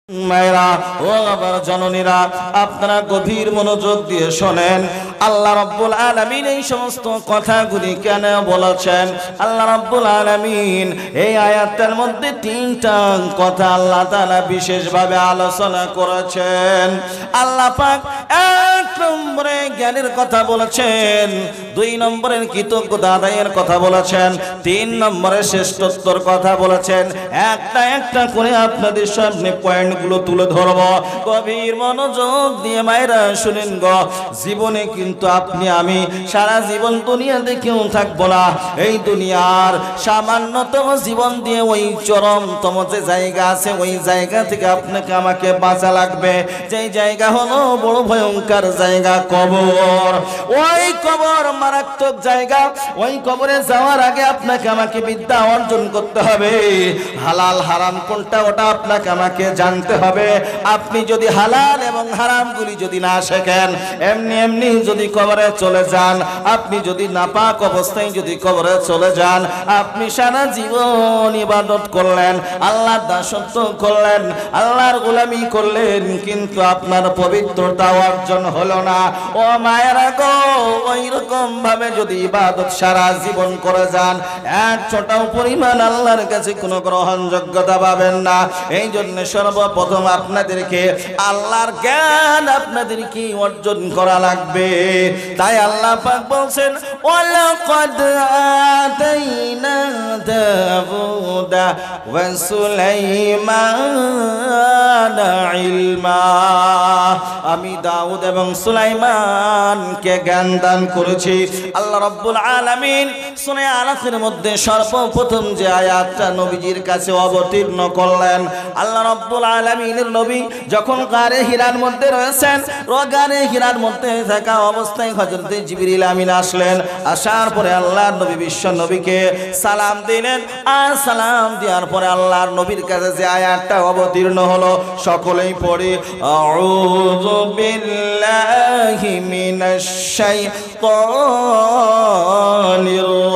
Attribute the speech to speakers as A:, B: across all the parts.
A: মায়েরা ও আমার জননীরা, আপনারা গভীর মনোযোগ দিয়ে শোনেন। আল্লাহ রাব্বুল আলামিন এই সমস্ত কথাগুলি কেন বলেছেন? আল্লাহ রাব্বুল আলামিন এই আয়াতের মধ্যে তিনটা কথা আল্লাহ তাআলা বিশেষভাবে আলোচনা করেছেন। আল্লাহ পাক এক নম্বরে জ্ঞানের কথা বলেছেন, দুই নম্বরে কৃতজ্ঞতা আদায়ের কথা বলেছেন, তিন নম্বরে শ্রেষ্ঠত্বর কথা বলেছেন। একটা একটা করে আপনাদের সামনে পয়েন্টগুলো তুলে ধরব। গভীর মনোযোগ দিয়ে মায়েরা শুনেন গো। জীবনে কিন্তু আপনি আমি সারা জীবন দুনিয়াতে কেউ থাকবো না। এই দুনিয়ার সামান্যতম জীবন দিয়ে ওই চরমতম যে জায়গা আছে ওই জায়গা থেকে আপনাকে আমাকে বাঁচা লাগবে। যেই জায়গা হলো বড় ভয়ঙ্কর জায়গা, কবর। ওই কবর মারাত্মক জায়গা। ওই কবরে যাওয়ার আগে আপনাকে আমাকে বিদ্যা অর্জন করতে হবে। হালাল হারাম কোনটা ওটা আপনাকে আমাকে জানতে হবে। আপনি যদি হালাল এবং হারামগুলি যদি না শেখেন, এমনি এমনি যদি কবরে চলে যান, আপনি যদি নাপাক অবস্থায় যদি কবরে চলে যান, আপনি সারা জীবন ইবাদত করলেন, আল্লাহর দাসত্ব করলেন, আল্লাহর গোলামি করলেন, কিন্তু আপনার পবিত্রতা অর্জন হলো না। ও মায়েরা গো, ওই রকম ভাবে যদি ইবাদত সারা জীবন করে যান, এক ছোটাও পরিমাণ আল্লাহর কাছে কোনো গ্রহণযোগ্যতা পাবেন না। এই জন্য সর্বপ্রথম আপনাদেরকে আল্লাহর জ্ঞান আপনাদেরকে অর্জন করা লাগবে। তাই আল্লাহ পাক বলছেন, ওয়ালাকাদ আতাইনা দাউদা ওয়া সুলাইমানা ইলমা। আমি দাউদ এবং সুলাইমানকে জ্ঞান দান করেছি। আল্লাহ রাব্বুল আলামিন সূরা আলাকের মধ্যে সর্বপ্রথম যে আয়াতটা নবীজির কাছে অবতীর্ণ করলেন, আল্লাহ রাব্বুল আলামিনের নবী যখন গারে হিরার মধ্যে রয়েছেন, গারে হিরার মধ্যে থাকা অবস্থায় হযরত জিবরিল আমিন আসলেন। আসার পরে আল্লাহর নবী বিশ্ব নবীকে সালাম দিলেন। আর সালাম দেওয়ার পরে আল্লাহর নবীর কাছে যে আয়াতটা অবতীর্ণ হলো, সকলেই পড়ে, আউযু বিল্লাহি মিনাশ শাইতানির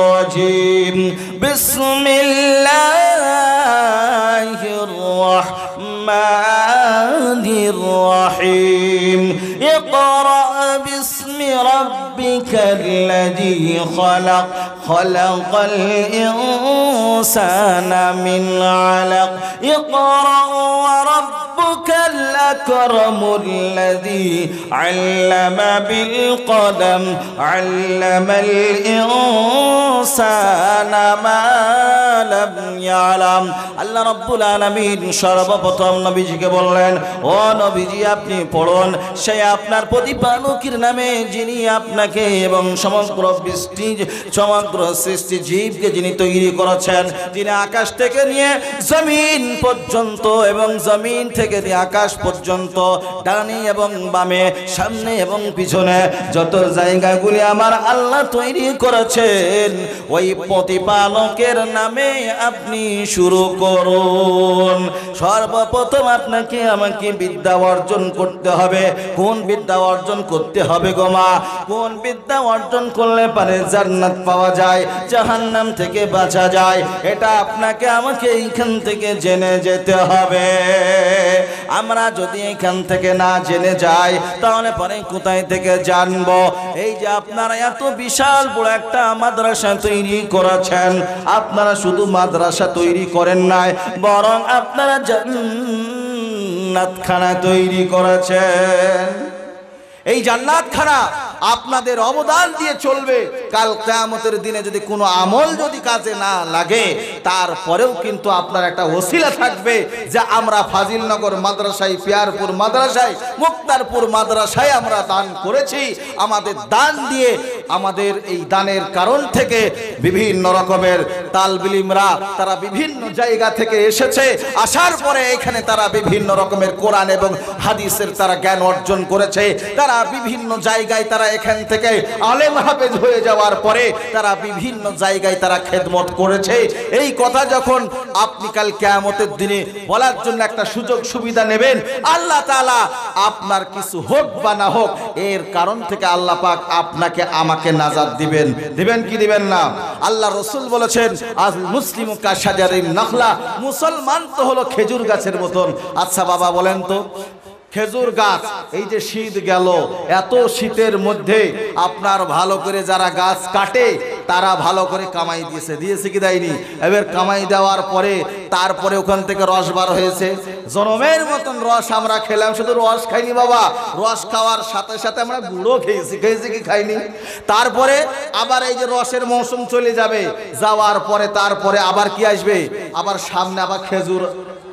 A: রাজিম, বিসমিল্লাহির রাহমানির রাহিম, ইকরা বিসমি রাব্বিকাল্লাযী খালাক, খালাকাল ইনসানা মিন আলাক, ইকরা ওয়া রাব্বুকাল আকরামুল্লাযী আল্লামা বিল কলম, আল্লামাল ইনসানা মা লাম ইয়ালাম। আল্লাহ রাব্বুল আলামিন সর্বপ্রথম নবীজিকে বললেন, ও নবীজি আপনি পড়ুন সেই আপনার প্রতিপালকের নামে, যিনি আপনাকে এবং সমগ্র সৃষ্টি জীবকে যিনি তৈরি করেছেন, যিনি আকাশ থেকে নিয়ে জমিন পর্যন্ত এবং জমিন থেকে নিয়ে আকাশ পর্যন্ত, ডানে এবং বামে, সামনে এবং পিছনে যত জায়গাগুলি আমার আল্লাহ তৈরি করেছেন, ওই প্রতিপালকের নামে আপনি শুরু করুন। সর্বপ্রথম আপনাকে আমাকে বিদ্যা অর্জন করতে হবে। কোন বিদ্যা অর্জন করতে হবে গো মা? কোন বিদ্যা অর্জন করলে পারে জান্নাত পাওয়া যায়, জাহান্নাম থেকে বাঁচা যায়, এটা আপনাকে আমাকে এইখান থেকে জেনে যেতে হবে। আমরা যদি এখান থেকে না জেনে যাই, তাহলে পরে কোথায় থেকে জানবো? এই যে আপনারা এত বিশাল বড় একটা মাদ্রাসা তৈরি করেছেন, আপনারা শুধু মাদ্রাসা তৈরি করেন নাই, বরং আপনারা জান্নাতখানা তৈরি করেছেন। এই জান্নাতখানা আপনাদের অবদান দিয়ে চলবে। কাল কিয়ামতের দিনে যদি কোনো আমল যদি কাজে না লাগে, তারপরেও কিন্তু আপনার একটা ওসিলা থাকবে যে আমরা ফাজিলনগর মাদ্রাসায়, পিয়ারপুর মাদ্রাসায়, মুক্তারপুর মাদ্রাসায় আমরা দান করেছি। আমাদের দান দিয়ে, আমাদের এই দানের কারণ থেকে বিভিন্ন রকমের তালবিলিমরা তারা বিভিন্ন জায়গা থেকে এসেছে। আসার পরে এখানে তারা বিভিন্ন রকমের কোরআন এবং হাদিসের তারা জ্ঞান অর্জন করেছে। তারা বিভিন্ন জায়গায় তারা এখান থেকে আলেম হাফেজ হয়ে যাওয়ার পরে তারা বিভিন্ন জায়গায় তারা খেদমত করেছে, এই কথা যখন আপনি কাল কিয়ামতের দিনে বলার জন্য একটা সুযোগ সুবিধা নেবেন, আল্লাহ তাআলা আপনার কিছু হোক বা না হোক এর কারণ থেকে আল্লাহ পাক আপনাকে আমাকে নাজাত দিবেন। দিবেন কি দিবেন না? আল্লাহ রাসূল বলেছেন আল মুসলিমু কা শাজারিন নাখলা, মুসলমান তো হলো খেজুর গাছের মতন। আচ্ছা বাবা বলেন তো, খেজুর গাছ, এই যে শীত গেল, এত শীতের মধ্যে আপনার ভালো করে যারা গাছ কাটে তারা ভালো করে কামাই দিয়েছে কি দেয়নি? এবার কামাই দেওয়ার পরে তারপরে ওখান থেকে রস বার হয়েছে, জনমের মতন রস আমরা খেলাম। শুধু রস খাইনি বাবা, রস খাওয়ার সাথে সাথে আমরা গুঁড়ো খেয়েছি কি খাইনি? তারপরে আবার এই যে রসের মৌসুম চলে যাবে, যাওয়ার পরে তারপরে আবার কি আসবে? আবার সামনে আবার খেজুর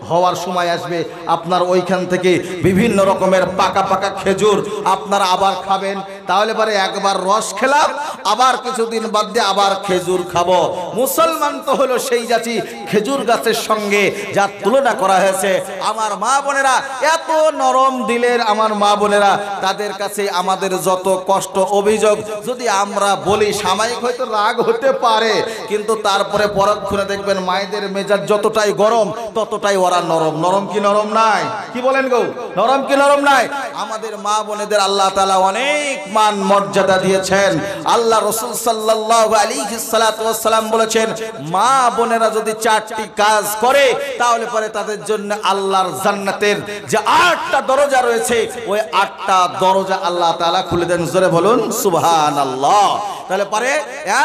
A: হওয়ার সময় আসবে, আপনার ওইখান থেকে বিভিন্ন রকমের পাকা পাকা খেজুর আপনারা আবার খাবেন। তাহলে পরে একবার রস খেলাম, আবার কিছুদিন বাদ দিয়ে আবার খেজুর খাবো। মুসলমান তো হলো সেই জাতি খেজুর গাছের সঙ্গে যার তুলনা করা হয়েছে। আমার মা বোনেরা এত নরম দিলের, আমার মা বোনেরা, তাদের কাছে আমাদের যত কষ্ট অভিযোগ যদি আমরা বলি, সাময়িক হয়তো রাগ হতে পারে, কিন্তু তারপরে পরক্ষণে দেখবেন মায়েদের মেজাজ যতটাই গরম ততটাই ওরা নরম। নরম কি নরম নাই? কি বলেন গো, নরম কি নরম নাই? আমাদের মা বোনেদের আল্লাহ তাআলা অনেক মান মর্যাদা দিয়েছেন। আল্লাহ রাসূল সাল্লাল্লাহু আলাইহি সাল্লাতু ওয়াস সালাম বলেছেন, মা বোনেরা যদি 4টি কাজ করে তাহলে পরে তাদের জন্য আল্লাহর জান্নাতের যে 8টা দরজা রয়েছে, ওই 8টা দরজা আল্লাহ তাআলা খুলে দেন। জোরে বলুন সুবহানাল্লাহ। তাহলে পরে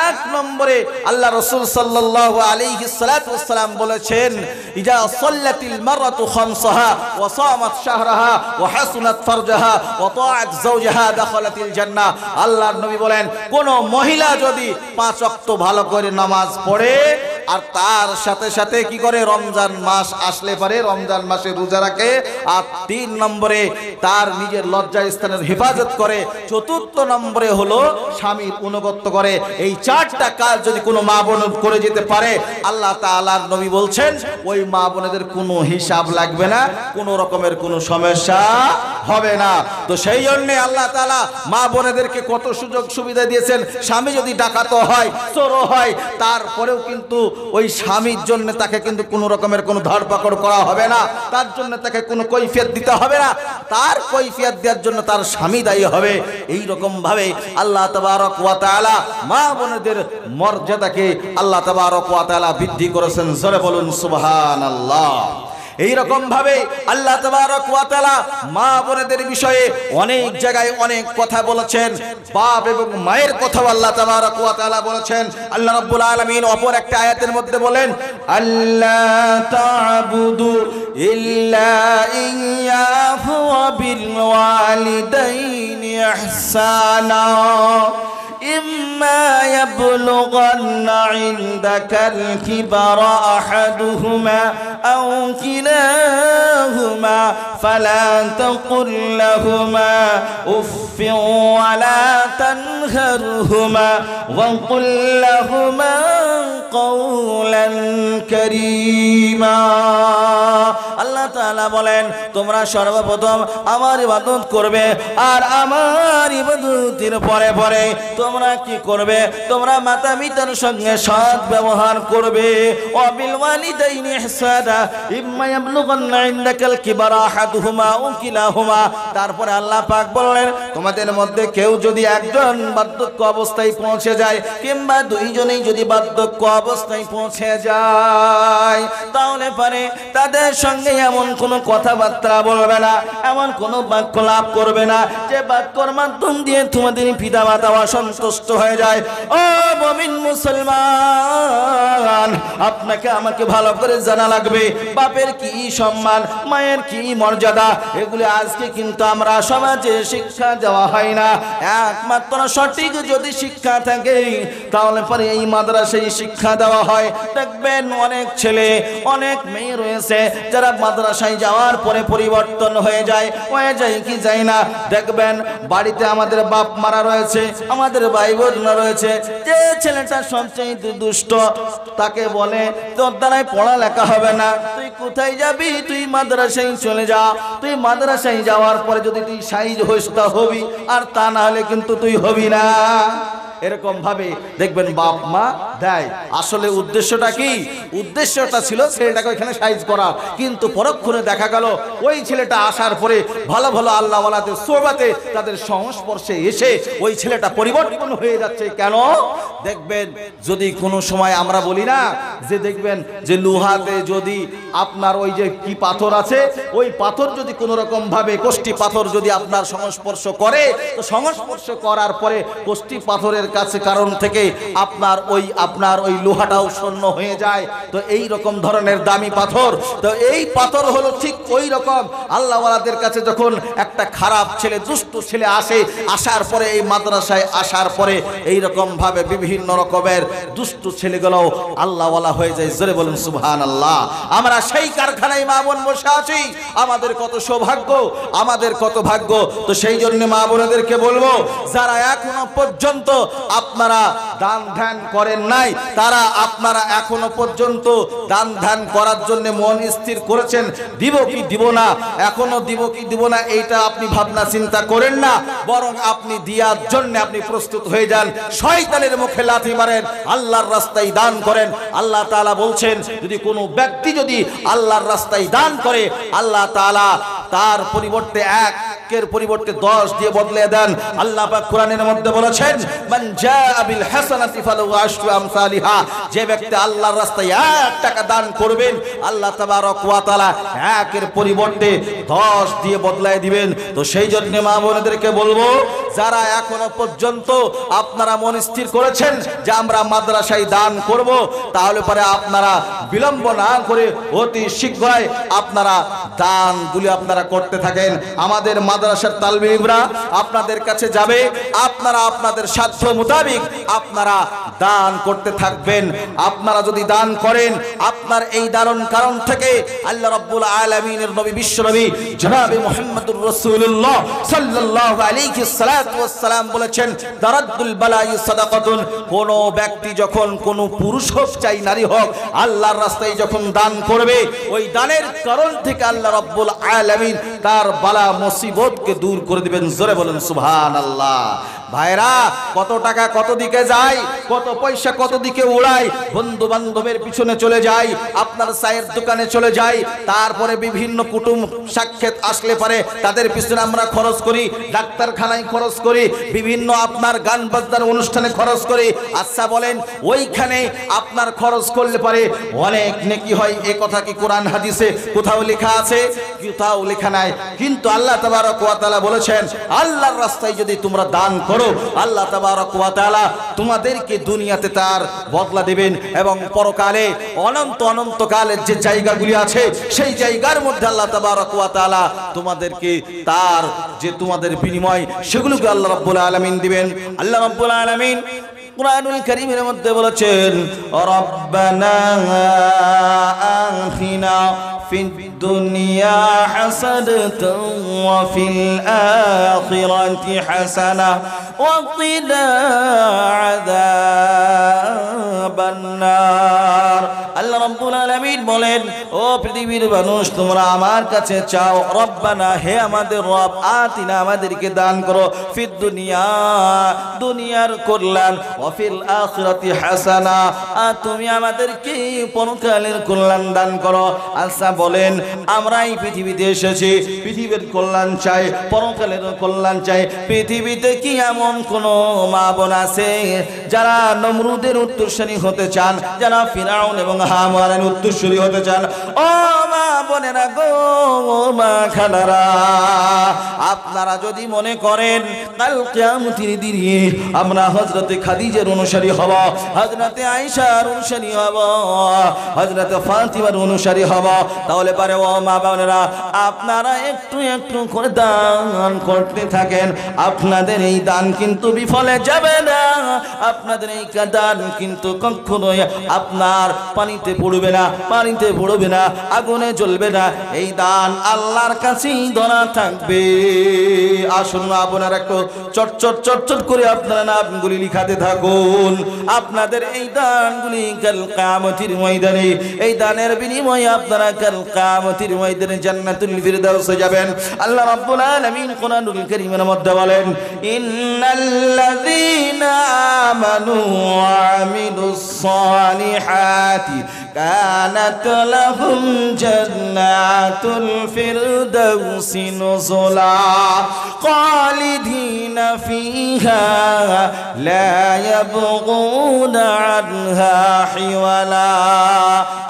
A: 1 নম্বরে আল্লাহ রাসূল সাল্লাল্লাহু আলাইহি সাল্লাতু ওয়াস সালাম বলেছেন, ইজা সাল্লাতিল মাররাতু খামসাহা ওয়া সামাত শাহরাহা ওয়া হাসুনাত ফারজাহা ওয়া তাআত যাওজাহা দাখালাতিল জান্নাহ। আল্লাহর নবী বলেন, কোন মহিলা যদি 5 ওয়াক্ত ভালো করে নামাজ পড়ে আর তার সাথে সাথে কি করে, রমজান মাস আসলে পরে রমজান মাসে রোজা রাখে, আর 3 নম্বরে তার নিজের লজ্জা স্থানের হেফাজত করে, 4র্থ নম্বরে হলো স্বামীর অনুগত্য করে, এই 4টা কাজ যদি কোনো মা বোন করে যেতে পারে, আল্লাহ তাআলার নবী বলছেন ওই মা বোনেদের কোনো হিসাব লাগবে না, কোনো রকমের কোনো সমস্যা হবে না। তো সেই জন্য আল্লাহ তাআলা মা বোনেদেরকে কত সুযোগ সুবিধা দিয়েছেন। স্বামী যদি ডাকাতো হয়, চোরও হয়, তারপরেও কিন্তু ওই স্বামীর জন্য তাকে কিন্তু কোনো রকমের কোনো ধরপাকড় করা হবে না, তার জন্য তাকে কোনো কৈফিয়ত দিতে হবে না, তার কৈফিয়ত দেওয়ার জন্য তার স্বামী দায়ী হবে। এই রকম ভাবে আল্লাহ তাবারক ওয়া তাআলা মা বোনেদের মর্যাদাকে আল্লাহ তাবারক ওয়া তাআলা বৃদ্ধি করেছেন। জোরে বলুন সুবহানাল্লাহ। এই রকম ভাবে আল্লাহ তাবারক ওয়া তাআলা মা বোনেদের বিষয়ে অনেক জায়গায় অনেক কথা বলেছেন। বাপ এবং মায়ের কথা আল্লাহ তাবারক ওয়া তাআলা বলেছেন। আল্লাহ রাব্বুল আলামিন অপর একটা আয়াতের মধ্যে বলেন, আল্লা তা'বুদু ইল্লা ইয়্যাহু ওয়া বিল ওয়ালিদাইনি ইহসানা إما يبلغن عندك الكبر أحدهما أو كلاهما فلا تقل لهما أف ولا تنهرهما وقل لهما قولا كريما। আল্লাহ তাআলা বলেন, তোমরা সর্বপ্রথম আমার ইবাদত করবে, আর আমার ইবাদতের পরে পরে তোমরা কি করবে? তোমরা মাতা পিতার সঙ্গে সৎ ব্যবহার করবে। ওয়াবিল ওয়ালিদাইনি ইহসানা ইম্মা ইয়াবলুগান্না ইনদাকাল কিবারা আহাদুহুমা আও কিলাহুমা। তারপরে আল্লাহ পাক বললেন, তোমাদের মধ্যে কেউ যদি একজন বার্ধক্য অবস্থায় পৌঁছে যায়, কিংবা দুইজনেই যদি বার্ধক্য অবস্থায় পৌঁছে যায়, তাহলে পরে তাদের সঙ্গে এমন কোনো কথাবার্তা বলবে না, এমন কোনো বাক্য লাভ করবে না যে বাক্যর মাধ্যম দিয়ে তোমাদের পিতা মাতা অসন্তুষ্ট হয়ে যায়। ও মুমিন মুসলমান, আপনাকে আমাকে ভালো করে জানা লাগবে বাপের কি সম্মান, মায়ের কি মর্যাদা। এগুলি আজকে কিন্তু আমরা সমাজে শিক্ষা দেওয়া হয় না। একমাত্র সঠিক যদি শিক্ষা থাকে তাহলে পরে এই মাদ্রাসায় শিক্ষা শিক্ষা দেওয়া হয়। দেখবেন অনেক ছেলে অনেক মেয়ে রয়েছে যারা মাদ্রাসায় যাওয়ার পরে পরিবর্তন হয়ে যায় কি যায় না। দেখবেন বাড়িতে আমাদের বাপ মারা রয়েছে, আমাদের ভাই বোনরা রয়েছে, যে ছেলেটা সবচেয়ে দুষ্ট তাকে বলে তোর দ্বারাই পড়ালেখা হবে না, তুই কোথায় যাবি, তুই মাদ্রাসায় চলে যা। তুই মাদ্রাসায় যাওয়ার পরে যদি তুই সাইজ হইস তা হবি, আর তা না হলে কিন্তু তুই হবি না। এরকম ভাবে দেখবেন বাপ মা দেয়। আসলে উদ্দেশ্যটা কি? উদ্দেশ্যটা ছিল ছেলেটাকে ওইখানে সাইজ করা, কিন্তু পরক্ষণে দেখা গেল ওই ছেলেটা আসার পরে ভালো ভালো আল্লাহওয়ালাদের সোহবতে তাদের সংস্পর্শে এসে ওই ছেলেটা পরিবর্তন হয়ে যাচ্ছে। কেন? দেখবেন যদি কোনো সময় আমরা বলি না যে দেখবেন যে লোহাতে যদি আপনার ওই যে কি পাথর আছে, ওই পাথর যদি কোনো রকম ভাবে কোষ্টি পাথর যদি আপনার সংস্পর্শ করে, তো সংস্পর্শ করার পরে কোষ্টি পাথরের কাছে কারণ থেকে আপনার ওই লোহাটাও শূন্য হয়ে যায়। তো এই রকম ধরনের দামি পাথর, তো এই পাথর হলো ঠিক ওই রকম আল্লাহওয়ালাদের কাছে যখন একটা খারাপ ছেলে দুষ্ট ছেলে আসে, আসার পরে এই মাদ্রাসায় আসার পরে এই রকম ভাবে বিভিন্ন রকমের দুষ্ট ছেলেগুলো আল্লাহওয়ালা হয়ে যায়। জোরে বলুন সুবহানাল্লাহ। আমরা সেই কারখানায় মা বোন বসে আছি, আমাদের কত সৌভাগ্য, আমাদের কত ভাগ্য। তো সেই জন্য মা বোনদেরকে বলবো, যারা এখনো পর্যন্ত আপনারা দান ধ্যান করেন নাই, তারা আপনারা এখনো পর্যন্ত দান ধ্যান করার জন্য মন স্থির করেছেন, দিব কি দিব না, এখনো দিব কি দিব না, এইটা আপনি ভাবনা চিন্তা করেন না, বরং আপনি দেওয়ার জন্য আপনি প্রস্তুত হয়ে যান। শয়তানের মুখে লাথি মারেন, আল্লাহর রাস্তায় দান করেন। আল্লাহ তাআলা বলছেন যদি কোনো ব্যক্তি যদি আল্লাহর রাস্তায় দান করে, আল্লাহ তাআলা তার পরিবর্তে একের পরিবর্তে 10 দিয়ে বদলে দেন। আল্লাহ পাক কোরআনের মধ্যে বলেছেন মান জাআ বিল হাসানাতি ফালাহু আশরু আমসালিহা, যে ব্যক্তি আল্লাহর রাস্তায় 1 টাকা দান করবেন, আল্লাহ তাবারক ওয়া তাআলা একের পরিবর্তে 10 দিয়ে বদলায় দিবেন। তো সেই জন্য মা বোনদেরকে বলবো, যারা এখনো পর্যন্ত আপনারা মন স্থির করেছেন যে আমরা মাদ্রাসায় দান করব, তাহলে পরে আপনারা বিলম্ব না করে অতি শীঘ্রই আপনারা দানগুলি আপনারা করতে থাকেন। আমাদের মাদ্রাসার তালবিবরা আপনাদের কাছে যাবে, আপনারা আপনাদের সাধ্য মোতাবেক আপনারা দান করতে থাকবেন। আপনারা যদি দান করেন, আপনার এই দারুণ কারণ থেকে আল্লাহ রাব্বুল আলামিনের নবী বিশ্বনবী জনাবে মুহাম্মদুর রাসূলুল্লাহ সাল্লাল্লাহু আলাইহি ওয়াসাল্লাম বলেছেন দারাদ্দুল বালাই সাদাকাতুন। কোন ব্যক্তি যখন কোন পুরুষ হোক চাই নারী হোক আল্লাহর রাস্তায় যখন দান করবে, ওই দানের কারণ থেকে আল্লাহ রাব্বুল আলামিন তার বালা মুসিবতকে দূর করে দিবেন। জোরে বলেন সুবহানাল্লাহ। ভাইরা, কত টাকা কত দিকে যায়, কত পয়সা কত দিকে উড়ায়, বন্ধু বান্ধবের পিছনে চলে যায়, আপনার চায়ের দোকানে চলে যায়, তারপরে বিভিন্ন কুটুম সাক্ষাৎ আসলে পারে তাদের পিছনে আমরা খরচ করি, ডাক্তারখানায় খরচ করি, বিভিন্ন আপনার গান বাজনার অনুষ্ঠানে খরচ করি। আচ্ছা বলেন, ওইখানে আপনার খরচ করলে পারে অনেক নেকি হয়, এ কথা কি কোরআন হাদিসে কোথাও লেখা আছে? কোথাও লেখা নাই। কিন্তু আল্লাহ তাবারক ওয়া তাআলা বলেছেন, আল্লাহর রাস্তায় যদি তোমরা দান করো, আল্লাহ তাবারক ওয়া তাআলা তোমাদেরকে দুনিয়াতে তার বদলা দেবেন, এবং পরকালে অনন্তকালের যে জায়গাগুলি আছে সেই জায়গার মধ্যে আল্লাহ তাবারক ওয়া তাআলা তোমাদেরকে তার যে তোমাদের বিনিময় সেগুলোকে আল্লাহ রাব্বুল আলামিন দিবেন। আল্লাহ রাব্বুল আলামিন কুরআনুল কারীমের মধ্যে বলেছেন রব্বানা আতিনা ফিদ দুনিয়া হাসানাতাও ওয়া ফিল আখিরাতি হাসানা ওয়া কিনা আযাবান নার। আল্লাহ রাব্বুল আলামিন বলেন, ও পৃথিবীর মানুষ, তোমরা আমার কাছে চাও, রব্বানা, হে আমাদের রব, আতিনা, আমাদেরকে দান করো, ফিদ দুনিয়া, দুনিয়ার কল্যাণ, ওয়া ফিল আখিরাতি হাসানা, আর তুমি আমাদেরকে পরকালের কল্যাণ দান করো। আচ্ছা বলেন, আমরা এই পৃথিবীতে এসেছি, পৃথিবীর কল্যাণ চাই, পরকালের কল্যাণ চাই। পৃথিবীতে কি এমন কোন মা বোন আছে যারা নমরুদের উত্তরসূরি হতে চান, যারা ফিরাউন এবং আমার উত্তরসূরি হতে চান, ও মা বোনেরা গো, মা খালারা, আপনারা যদি মনে করেন কাল কিয়ামতের দিনে আমরা হযরতে খাদিজার অনুসারী হব, হযরতে আয়েশার অনুসারী হব, হযরতে ফাতিমার অনুসারী হব, তাহলে পারে ও মা বোনেরা আপনারা একটু একটু করে দান করতে থাকেন। আপনাদের এই দান কিন্তু বিফলে যাবে না, আপনাদের এই দান কিন্তু কখনোই আপনার পানিতে পড়বে না, পানিতে পড়বে না, আগুনে জ্বলবে না। এই দান আল্লাহর কাছেই ধরা থাকবে। আসুন আপনারা একটু চটচট চটচট করে আপনারা নামগুলি লিখাতে থাকুন। আপনাদের এই দানগুলি কাল কিয়ামতের ময়দানে, এই দানের বিনিময়ে আপনারা কাল কিয়ামতের ময়দানে জান্নাতুল ফিরদাউসে যাবেন। আল্লাহ রাব্বুল আলামিন কোরআনুল কারীমের মধ্যে বলেন, ইন্নাল্লাযীনা আমানু ওয়া আমিলুস সালিহাতি কানাত লাহুম জান্নাতুল ফিরদাউসি নুজুলা খালিদিনা ফিহা লা ইয়াবগুনা আনহা হিওয়ালা।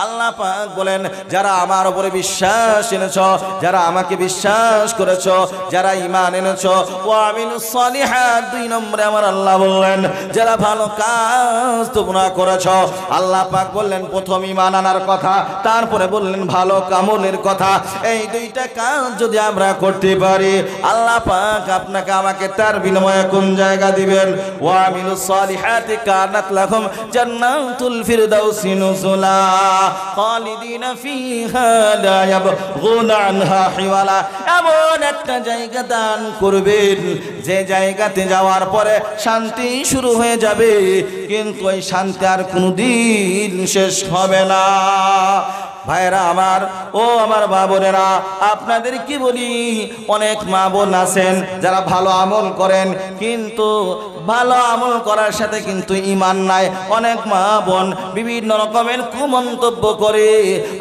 A: আল্লাহ পাক বলেন, যারা আমার উপরে বিশ্বাস এনেছো, যারা আমাকে বিশ্বাস করেছো, যারা ঈমান এনেছো, ওয়া আমিলুস সালিহাত, 2 নম্বরে আমার আল্লাহ বললেন যারা ভালো কাজ তোমরা করেছো। আল্লাহ পাক বললেন প্রথম ঈমান আনার কথা, তারপরে বললেন ভালো কামলের কথা। এই 2টা কাজ যদি আমরা করতে পারি, আল্লাহ পাক আপনাকে আমাকে তার বিনিময়ে কোন জায়গা দিবেন? ওয়া আমিলুস সালিহাতি কানাত লাহুম জান্নাতুল ফিরদাউসি নুজুলা খালিদিনা ফিহা লা ইয়াবগুনা আনহা হিওয়ালা। এমন একটা জায়গা দান করবেন যে জায়গাতে যাওয়ার পরে শান্তি শুরু হয়ে যাবে, কিন্তু ওই শান্তি আর কোনোদিন শেষ হবে না। ভাইরা আমার, ও আমার মা বোনেরা, আপনাদের কি বলি, অনেক মা বোন আছেন যারা ভালো আমল করেন, কিন্তু ভালো আমল করার সাথে কিন্তু ঈমান নাই। অনেক মা বোন বিভিন্ন রকমের কুমন্তব্য করে,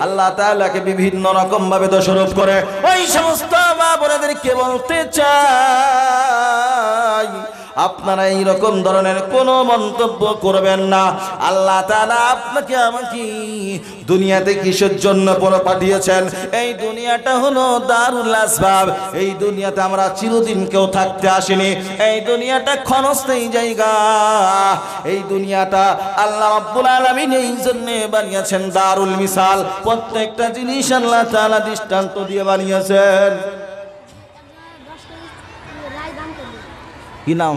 A: আল্লাহ তাআলাকে বিভিন্ন রকম ভাবে দোষারোপ করে। ওই সমস্ত মা বোনেদেরকে বলতে চাই, আপনারা এইরকম ধরনের কোনো মন্তব্য করবেন না। আল্লাহ তাআলা আপনাকে আমাকে দুনিয়াতে কিসের জন্য পাঠিয়েছেন? এই দুনিয়াটা হলো দারুল আসবাব। এই দুনিয়াতে আমরা চিরদিন কেউ থাকতে আসিনি। এই দুনিয়াটা ক্ষণস্থায়ী জায়গা। এই দুনিয়াটা আল্লাহ রাব্বুল আলামিন এই জন্য বানিয়েছেন দারুল মিসাল। প্রত্যেকটা জিনিস আল্লাহ তাআলা দৃষ্টান্ত দিয়ে বানিয়েছেন। কি নাম?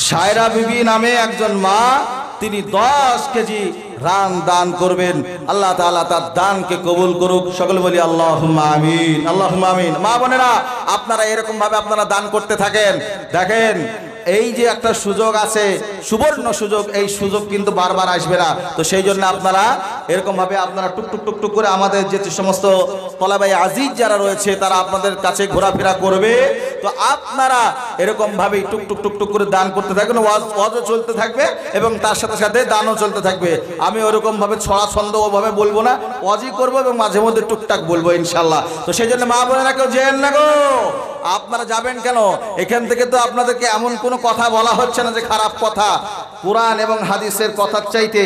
A: সায়রা বিবি নামে একজন মা, তিনি 10 কেজি রান দান করবেন। আল্লাহ তাআলা তার দানকে কবুল করুক। সকলে বলি আল্লাহুম্মা আমিন, আল্লাহুম্মা আমিন। মা বোনেরা, আপনারা এরকম ভাবে আপনারা দান করতে থাকেন। দেখেন, এই যে একটা সুযোগ আছে, সুবর্ণ সুযোগ, এই সুযোগ কিন্তু বারবার আসবে না। তো সেই জন্য আপনারা এরকম ভাবে আপনারা টুকটুক টুকটুক করে আমাদের যে সমস্ত তলাবাই আজিজ যারা রয়েছে তারা আপনাদের কাছে ঘোরাফেরা করবে। তো আপনারা এরকম ভাবে টুকটুক টুকটুক করে দান করতে থাকবেন। ওয়াজও চলতে থাকবে এবং তার সাথে সাথে দানও চলতে থাকবে। আমি ওরকম ভাবে ছড়া ছন্দ ওভাবে বলবো না, ওয়াজই করবো এবং মাঝে মধ্যে টুকটাক বলবো ইনশাল্লাহ। তো সেই জন্য মা বোনেরা কেউ যেন না গো। আপনারা যাবেন কেন? এখান থেকে তো আপনাদেরকে এমন কোনো কথা বলা হচ্ছে না যে খারাপ কথা। কুরআন এবং হাদিসের কথার চাইতে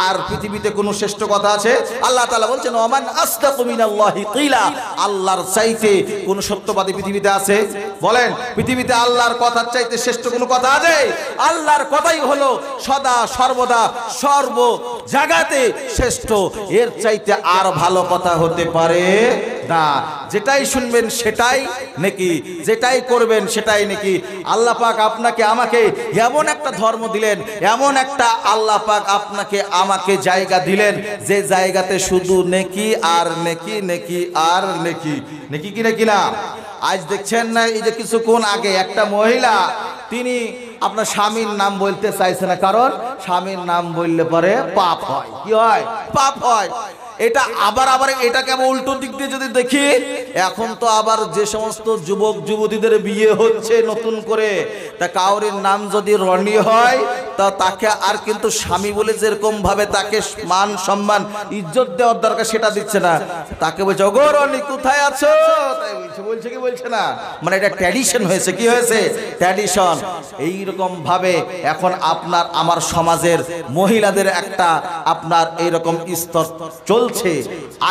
A: আর পৃথিবীতে কোনো শ্রেষ্ঠ কথা আছে? আল্লাহ তাআলা বলছেন, ওমান আসদাকু মিনাল্লাহি কিলা। আল্লাহর চাইতে কোন সত্যবাদী পৃথিবীতে আছে? বলেন, পৃথিবীতে আল্লাহর কথার চাইতে শ্রেষ্ঠ কোনো কথা আছে? আল্লাহর কথাই হলো সদা সর্বদা সর্ব জায়গাতে শ্রেষ্ঠ। এর চাইতে আর ভালো কথা হতে পারে না। যেটাই শুনবেন সেটাই নেকি, যেটাই করবেন সেটাই নেকি। আল্লাহ পাক আপনাকে আমাকে এমন একটা ধর্ম দিলেন, এমন একটা আল্লাহ পাক আপনাকে আমাকে জায়গা দিলেন যে জায়গাতে শুধু নেকি আর নেকি, নেকি আর নেকি। নেকি কি নেকি না? আজ দেখছেন না, এই যে কিছুক্ষণ আগে একটা মহিলা, তিনি আপনার স্বামীর নাম বলতে চাইছে না, কারণ স্বামীর নাম বললে পরে পাপ হয়। কি হয়? পাপ হয়। এটা আবার এটাকে আবার উল্টো দিক দিয়ে যদি দেখি, এখন তো আবার যে সমস্ত যুবক যুবতীদের বিয়ে হচ্ছে নতুন করে, তা কাউরির নাম যদি রনি হয় তা তাকে আর কিন্তু স্বামী বলে যেরকম ভাবে তাকে মান সম্মান ইজ্জত দেওয়ার দরকার সেটা দিচ্ছে না, তাকে বলছে ওগো রনি কোথায় আছো, তাই বলছে কি বলছে না, মানে এটা ট্র্যাডিশন হয়েছে। কি হয়েছে? ট্র্যাডিশন। এইরকম ভাবে এখন আপনার আমার সমাজের মহিলাদের একটা আপনার এইরকম স্তর চলছে।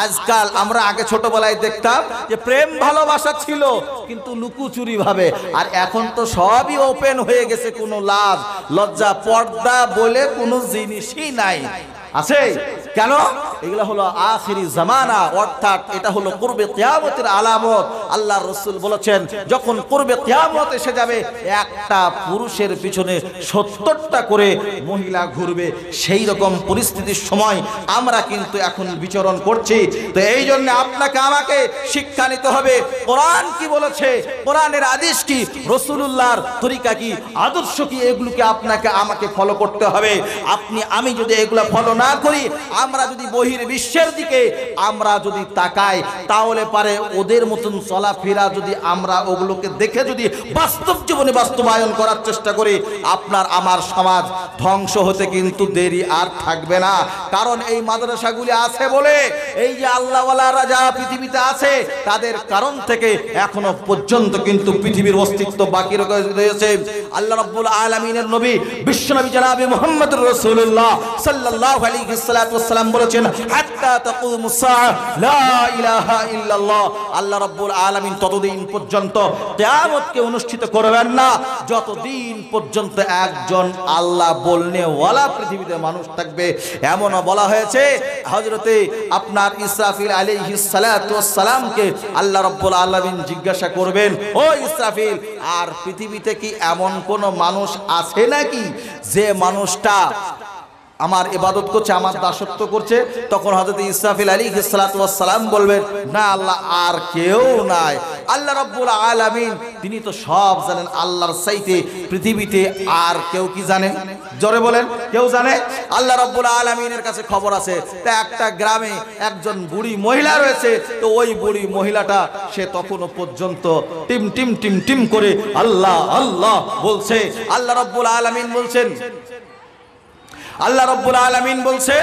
A: আজকাল আমরা আগে ছোটবেলায় দেখতাম যে প্রেম ভালোবাসা ছিল কিন্তু লুকুচুরি ভাবে, আর এখন তো সবই ওপেন হয়ে গেছে, কোনো লাজ লজ্জা পর্দা বলে কোনো জিনিসই নাই। আছে কেন? এগুলা হলো আখিরি জামানা, অর্থাৎ এটা হলো কুরবে কিয়ামতের আলামত। আল্লাহর রাসূল বলেছেন যখন কুরবে কিয়ামত এসে যাবে একটা পুরুষের পিছনে ৭০টা করে মহিলা ঘুরবে, সেই রকম পরিস্থিতির সময় আমরা কিন্তু এখন বিচরণ করছি। তো এই জন্য আপনাকে আমাকে শিক্ষা নিতে হবে, কোরআন কি বলেছে, কোরআনের আদেশ কি, রাসূলুল্লাহর তরিকা কি, আদর্শ কি, এগুলোকে আপনাকে আমাকে ফলো করতে হবে। আমি যদি এগুলা ফলো না করি, আমরা যদি বহির বিশ্বের দিকে আমরা যদি তাকাই, তাহলে পারে ওদের মতন চলাফেরা যদি আমরা ওগুলোকে দেখে যদি বাস্তব জীবনে বাস্তবায়ন করার চেষ্টা করি, আপনার আমার সমাজ ধ্বংস হতে কিন্তু দেরি আর থাকবে না। কারণ এই মাদ্রাসাগুলি আছে বলে, এই যে আল্লাহওয়ালারা যারা পৃথিবীতে আছে তাদের কারণ থেকে এখনো পর্যন্ত কিন্তু পৃথিবীর অস্তিত্ব বাকি রয়েছে। আল্লাহ রাব্বুল আলামিনের নবী বিশ্বনবী জনাবে মুহাম্মদুর রাসূলুল্লাহ সাল্লাল্লাহু আলাইহি ওয়াসাল্লাম বলেছেন হাত্তা তাকুমুস সাআহ লা ইলাহা ইল্লাল্লাহ। আল্লাহ রাব্বুল আলামিন ততদিন পর্যন্ত কিয়ামতকে অনুষ্ঠিত করবেন না যতদিন পর্যন্ত একজন আল্লাহ বলনে ওয়ালা পৃথিবীতে মানুষ থাকবে। এমনও বলা হয়েছে হযরতে আপনার ইসরাফিল আলাইহিস সালাতু ওয়াস সালামকে আল্লাহ রাব্বুল আলামিন জিজ্ঞাসা করবেন, ও ইসরাফিল, আর পৃথিবীতে কি এমন কোন মানুষ আছে নাকি যে মানুষটা আমার ইবাদত করছে, আমার দাসত্ব করছে? তখন হযরত ইসরাফিল আলাইহিস সালাতু ওয়াস সালাম বলবেন, না আল্লাহ, আর কেউ নাই। আল্লাহ রাব্বুল আলামিন তিনি তো সব জানেন, আল্লাহর চাইতে পৃথিবীতে আর কেউ কি জানে? জোরে বলেন, কেউ জানে? আল্লাহ রাব্বুল আলামিনের কাছে খবর আছে, তা একটা গ্রামে একজন বুড়ি মহিলা রয়েছে, তো ওই বুড়ি মহিলাটা সে তখনো পর্যন্ত টিম টিম টিম টিম করে আল্লাহ আল্লাহ বলছে। আল্লাহ রাব্বুল আলামিন বলছেন, আল্লাহ রাব্বুল আলামিন বলছে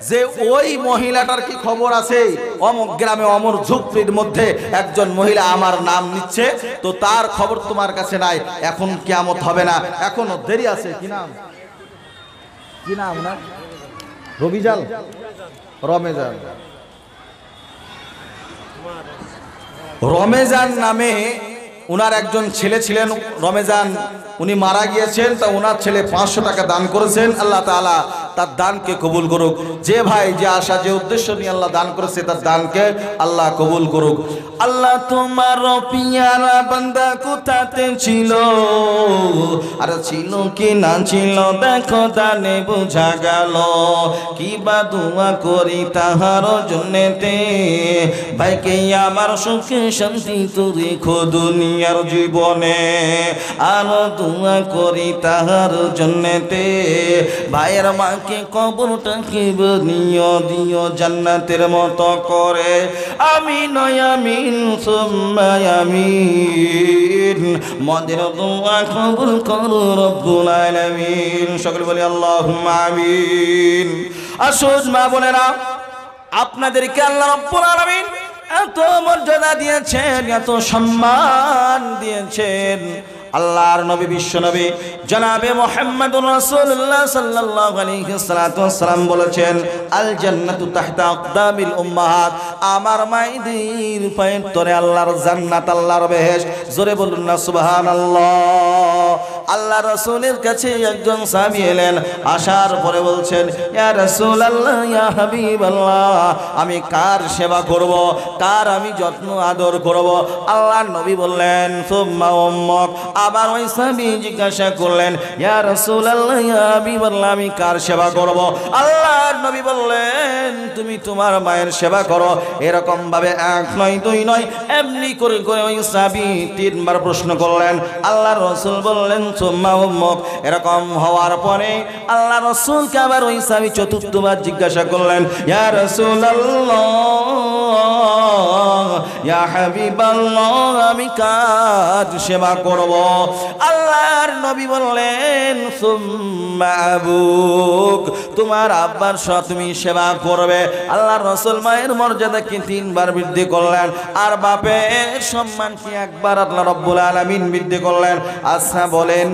A: যে ওই মহিলাটার কি খবর আছে? অমুক গ্রামে অমর ঝুপড়ির মধ্যে একজন মহিলা আমার নাম নিচ্ছে, তো তার খবর তোমার কাছে নাই। এখন কিয়ামত হবে না, এখনো দেরি আছে। কি নাম? কি নাম না? রবিজাল, রমেজান, রমেজান নামে উনার একজন ছেলে ছিলেন রমেজান, উনি মারা গিয়েছেন। তা ওনার ছেলে 500 টাকা দান করেছেন। আল্লাহ তাআলা তার দানকে কবুল করুক। যে ভাই যে আশা যে উদ্দেশ্য নিয়ে আল্লাহ দান করেছে তার দানকে আল্লাহ কবুল করুক। আল্লাহ তোমার পিয়ারা বান্দা কোথাতে ছিল, আর ছিল কি না ছিল দেখো দানে বোঝা গেল, কি বা দোয়া করি তাহার জন্যতে, ভাইকে আমার সুখে শান্তি তুই খো দুনিয়ার জীবনে, আর দোয়া করি তাহার জন্যতে, ভাইয়ের মাকে কবরটাকে নিও দিও জান্নাতের মতো করে, আমিন আমিন সুম্মা আমিন। মদের দোয়া কবুল করো রব্বুল আলামিন। সকলে বলি আল্লাহুম্মা আমিন। আসুন মা বোনেরা, আপনাদেরকে আল্লাহ রব্বুল আলামিন এত মর্যাদা দিয়েছেন, এত সম্মান দিয়েছেন। আল্লাহর নবী বিশ্ব নবী জনাবে মুহাম্মদুর রাসূলুল্লাহ সাল্লাল্লাহু আলাইহি ওয়াসাল্লাম বলেছেন, আল জান্নাতু তাহতা আকদামিল উম্মাহাত, আমার মায়েদের পায়ের তলে আল্লাহর জান্নাত, আল্লাহর বেহেশত। জোরে বলুন না সুবহানাল্লাহ। আল্লাহ রাসূলের কাছে একজন সাহাবী এলেন, আসার পরে বলছেন, ইয়া রাসূলুল্লাহ, ইয়া হাবিবাল্লাহ, আমি কার সেবা করব, কার আমি যত্ন আদর করব? আল্লাহর নবী বললেন, সুম্মা উম্মুক, আবার ওই সাহাবী জিজ্ঞাসা করলেন, ইয়া রাসূলুল্লাহ, ইয়া হাবিবাল্লাহ, আমি কার সেবা করব? আল্লাহর নবী বললেন, তুমি তোমার মায়ের সেবা করো। এরকম ভাবে এক নয় দুই নয়, এমনি করে করে ওই সাহাবী তিনবার প্রশ্ন করলেন। আল্লাহর রাসূল বললেন, সুম্মা উম্মুক। এরকম হওয়ার পরে আল্লাহ রাসূলকে আবার ওই সাহাবী চতুর্থবার জিজ্ঞাসা করলেন, ইয়া রাসূলুল্লাহ, ইয়া হাবিবাল্লাহ, আমি কার সেবা করব? আল্লাহর নবী বললেন, সুম্মা আবুক, তোমার আব্বার সাথে তুমি সেবা করবে। আল্লাহর রাসূল মায়ের মর্যাদাকে তিনবার বৃদ্ধি করলেন, আর বাপের সম্মানকে একবার আল্লাহ রাব্বুল আলামিন বৃদ্ধি করলেন। আচ্ছা বলেন,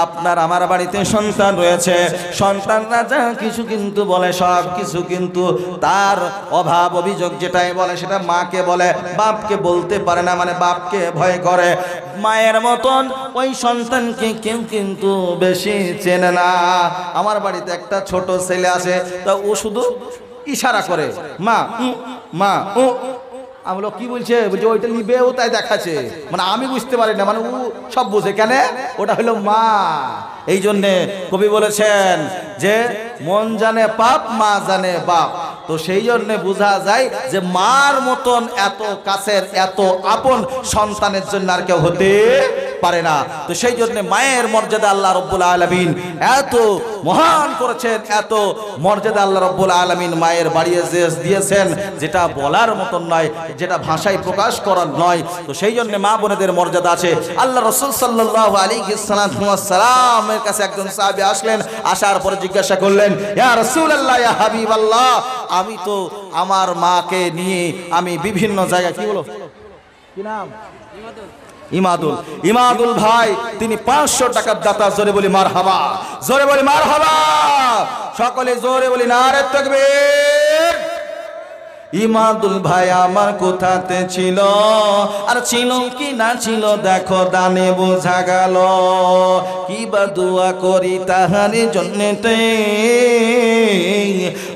A: আপনার আমার বাড়িতে সন্তান রয়েছে, সন্তানরা যা কিছু কিন্তু বলে সব কিছু কিন্তু তার অভাব অভিযোগ যেটাই বলে সেটা মাকে বলে, বাপকে বলতে পারে না, মানে বাপকে ভয় করে। মায়ের মতন ওই সন্তানকে কেউ কিন্তু বেশি চেনে না। আমার বাড়িতে একটা ছোট ছেলে আছে, তা ও শুধু ইশারা করে, মা মা ও। আমি বলো কি বলছে, বলছে ওইটা নিবে, ও তাই দেখাচ্ছে, মানে আমি বুঝতে পারি না, মানে ও সব বোঝে। কেন? ওটা হলো মা। এই জন্যে কবি বলেছেন যে মন জানে পাপ, মা জানে বাপ। তো সেই জন্য বোঝা যায় যে মার মতন এত কাছের এত আপন সন্তানের জন্য আর কেউ হতে পারে না। তো সেই জন্য মায়ের মর্যাদা আল্লাহ রাব্বুল আলামিন এত মহান করেছেন, এত মর্যাদা আল্লাহ রাব্বুল আলামিন মায়ের বাড়িয়ে দিয়েছেন, যেটা বলার মতন নয়, যেটা ভাষায় প্রকাশ করার নয়। তো সেই জন্য মা বোনেদের মর্যাদা আছে। আল্লাহ রাসূল সাল্লাল্লাহু আলাইহি সাল্লামের কাছে একজন সাহাবী আসলেন, আসার পরে জিজ্ঞাসা করলেন, ইয়া রাসূলুল্লাহ, ইয়া হাবিবাল্লাহ, আমি তো আমার মাকে নিয়ে আমি বিভিন্ন জায়গায়, কি বলো কি নাম, ইমাদুল ভাই, তিনি 500 টাকার দাতা। জোরে বলি মারহাবা, জোরে বলি মারহাবা, সকলে জোরে বলি নারে তাকবীর। ইমাদুল ভাই আমার কোথাতে ছিল, আর ছিল কি না ছিল দেখো দানে বোঝা গেল। কি বা দোয়া করি তাহারে জন্যতে,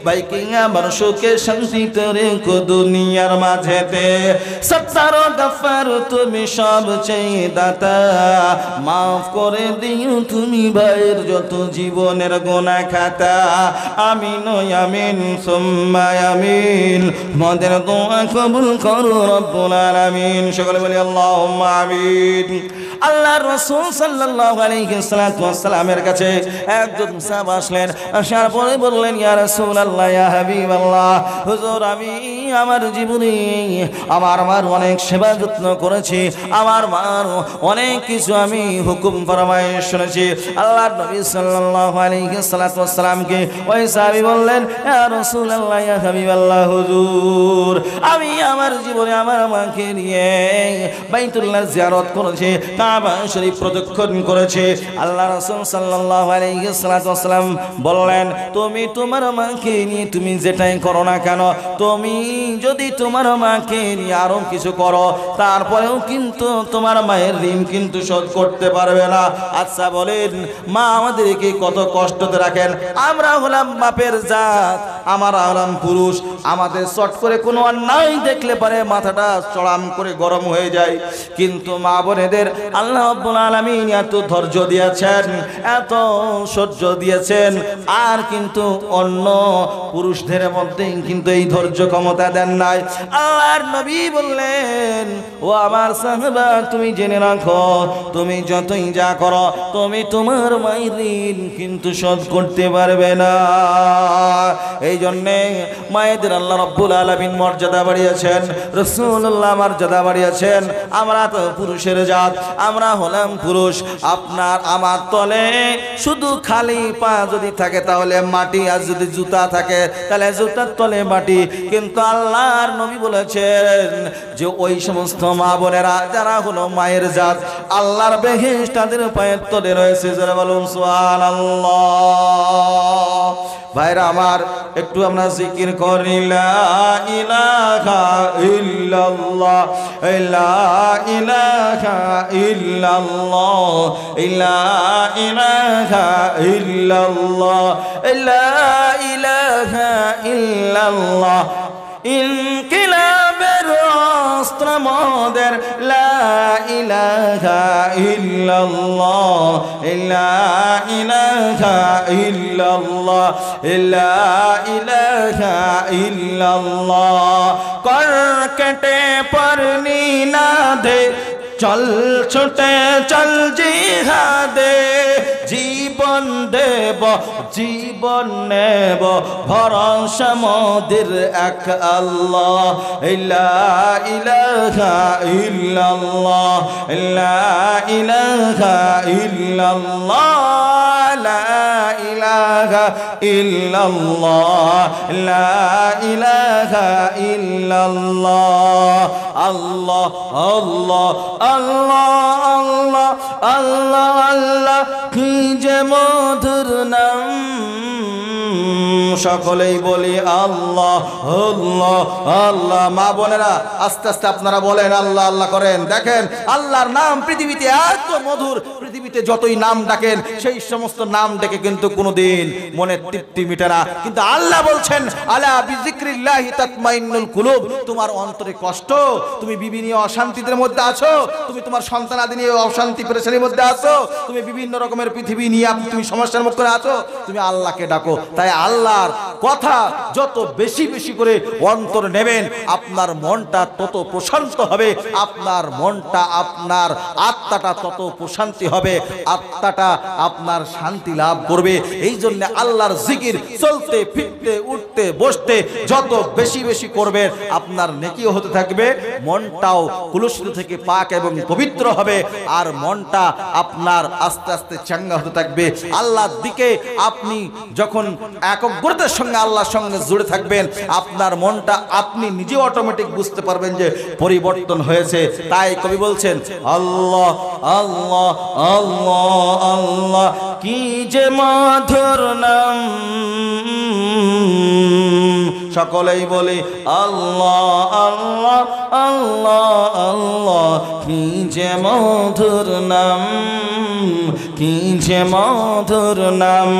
A: বাইকিং আমার সুখে শান্তিতে রেখো দুনিয়ার মাঝেতে। সত্তার গফার তুমি সব চেয়ে দাতা, মাফ করে দিও তুমি ভাইয়ের যত জীবনের গুনাহ খাতা। আমিন আমিন সুম্মা আমিন, তোমাদের দোয়া কবুল করো রব্বুল আলামিন। সকলে বলি আল্লাহুম্মা আমিন। আল্লাহর রাসূল সাল্লাল্লাহু আলাইহি ওয়াসাল্লামের কাছে একজন সাহাবা আসলেন, আসার পরে বললেন, ইয়া রাসূলুল্লাহ, ইয়া হাবিবাল্লাহ, হুজুর আমি আমার জীবনে আমার মার অনেক সেবা যত্ন করেছি, আমার মার অনেক কিছু আমি হুকুম ফরমায়েশ শুনেছি। আল্লাহর নবী সাল্লাল্লাহু আলাইহি ওয়াসাল্লামকে ওই সাহাবী বললেন, ইয়া রাসূলুল্লাহ, ইয়া হাবিবাল্লাহ, হুজুর আমি আমার জীবনে আমার মাকে নিয়ে বাইতুল্লাহ জিয়ারত করেছি, কাবা শরীফ প্রদক্ষিণ করেছি। আল্লাহ রাসূল সাল্লাল্লাহু আলাইহি ওয়াসাল্লাম বললেন, তুমি তোমার মাকে নিয়ে তুমি যেটাই করো না কেন, তুমি যদি তোমার মাকে নিয়ে আরো কিছু করো, তারপরেও কিন্তু তোমার মায়ের ঋণ কিন্তু শোধ করতে পারবে না। আচ্ছা বলেন, মা আমাদেরকে কত কষ্টতে রাখেন। আমরা হলাম বাপের জাত, আমরা হলাম পুরুষ, আমাদের চট করে কোনো অন্যায় দেখলে পারে মাথাটা চড়াম করে গরম হয়ে যায়। কিন্তু মা বোনেদের আল্লাহ রাব্বুল আলামিন এত ধৈর্য দিয়েছেন, এত সহ্য দিয়েছেন, আর কিন্তু অন্য পুরুষদের মধ্যে কিন্তু এই ধৈর্য ক্ষমতা দেন নাই। আল্লাহর নবী বললেন, ও আমার সাহাবা, তুমি জেনে রাখো, তুমি যতই যা করো, তুমি তোমার মায়ের ঋণ কিন্তু শোধ করতে পারবে না। এই জন্যে মায়েদের আল্লাহ রাব্বুল আলামিন মর্যাদা বাড়িয়েছেন, রাসূলুল্লাহ মর্যাদা বাড়িয়েছেন। আমরা তো পুরুষের জাত, আমরা হলাম পুরুষ। আপনার আমার তলে শুধু খালি পা যদি থাকে তাহলে মাটি, আর যদি জুতা থাকে তাহলে জুতার তলে মাটি। কিন্তু আল্লাহর নবী বলেছেন যে ওই সমস্ত মা বোনেরা যারা হলো মায়ের জাত, আল্লাহর বেহেশত তাদের পায়ের তলে রয়েছে। যারা বলুন সুবহানাল্লাহ। ভাইরা আমার, একটু আমরা জিকির করি, লা ইলাহা ইল্লাল্লাহ, লা ইলাহা ইল্লাল্লাহ, লা ইলাহা ইল্লাল্লাহ, লা ইলাহা ইল্লাল্লাহ। ইনকিলাবের সমস্ত নাম মহদের লা ইলাহা ইল্লাল্লাহ লা ইলাহা ইল্লাল্লাহ লা ইলাহা ইল্লাল্লাহ কর কেটে পরনি না দে চল ছুটে চল জিহাদে জীবন দেব জীবন নেব ভরসা মোদের এক আল্লাহ লা ইলাহা ইল্লাল্লাহ লা ইলাহা ইল্লাল্লাহ লা ইলাহা ইল্লাল্লাহ লা ইলাহা ইল্লাল্লাহ আল্লাহ আল্লাহ আল্লাহ আল্লাহ আল্লাহ আল্লাহ কি যে মধুর নাম সকলেই বলি আল্লাহ আল্লাহ আল্লাহ। মা বোনেরা আস্তে আস্তে আপনারা বলেন আল্লাহ আল্লাহ করেন। দেখেন আল্লাহর নাম পৃথিবীতে এত মধুর, পৃথিবীতে যতই নাম ডাকেন সেই সমস্ত নাম ডেকে কিন্তু কোনোদিন মনে তৃপ্তি মিটে না, কিন্তু আল্লাহ বলছেন আলা বিযিক্রিল্লাহি তাতমাইন্নুল কুলুব। তোমার অন্তরে কষ্ট, তুমি বিভিন্ন অশান্তিদের মধ্যে আছো, তুমি তোমার সন্তানাদি নিয়ে অশান্তি পেরেশানির মধ্যে আছো, তুমি বিভিন্ন রকমের পৃথিবী নিয়ে তুমি সমস্যার মুখে আছো, তুমি আল্লাহকে ডাকো। তাই আল্লাহর কথা যত বেশি বেশি করে অন্তর নেবেন আপনার মনটা তত প্রশান্ত হবে, আপনার মনটা আপনার আত্মাটা তত প্রশান্তি হবে, আত্মাটা আপনার শান্তি লাভ করবে। এই জন্য আল্লাহর জিকির চলতে ফিরতে উঠতে বসতে যত বেশি বেশি করবে আপনার নেকিও হতে থাকবে, মনটাও কুলুষিত থেকে পাক এবং পবিত্র হবে, আর মনটা আপনার আস্তে আস্তে চাঙ্গা হতে থাকবে। আল্লাহর দিকে আপনি যখন একগ্রতার সঙ্গে আল্লাহর সঙ্গে জুড়ে থাকবেন আপনার মনটা আপনি নিজে অটোমেটিক বুঝতে পারবেন যে পরিবর্তন হয়েছে। তাই কবি বলছেন আল্লাহ আল্লাহ আল্লাহ আল্লাহ কি যে মধুর নাম, সকলেই বলি আল্লাহ আল্লাহ আল্লাহ আল্লাহ কি যে মধুর নাম, কি যে মধুর নাম।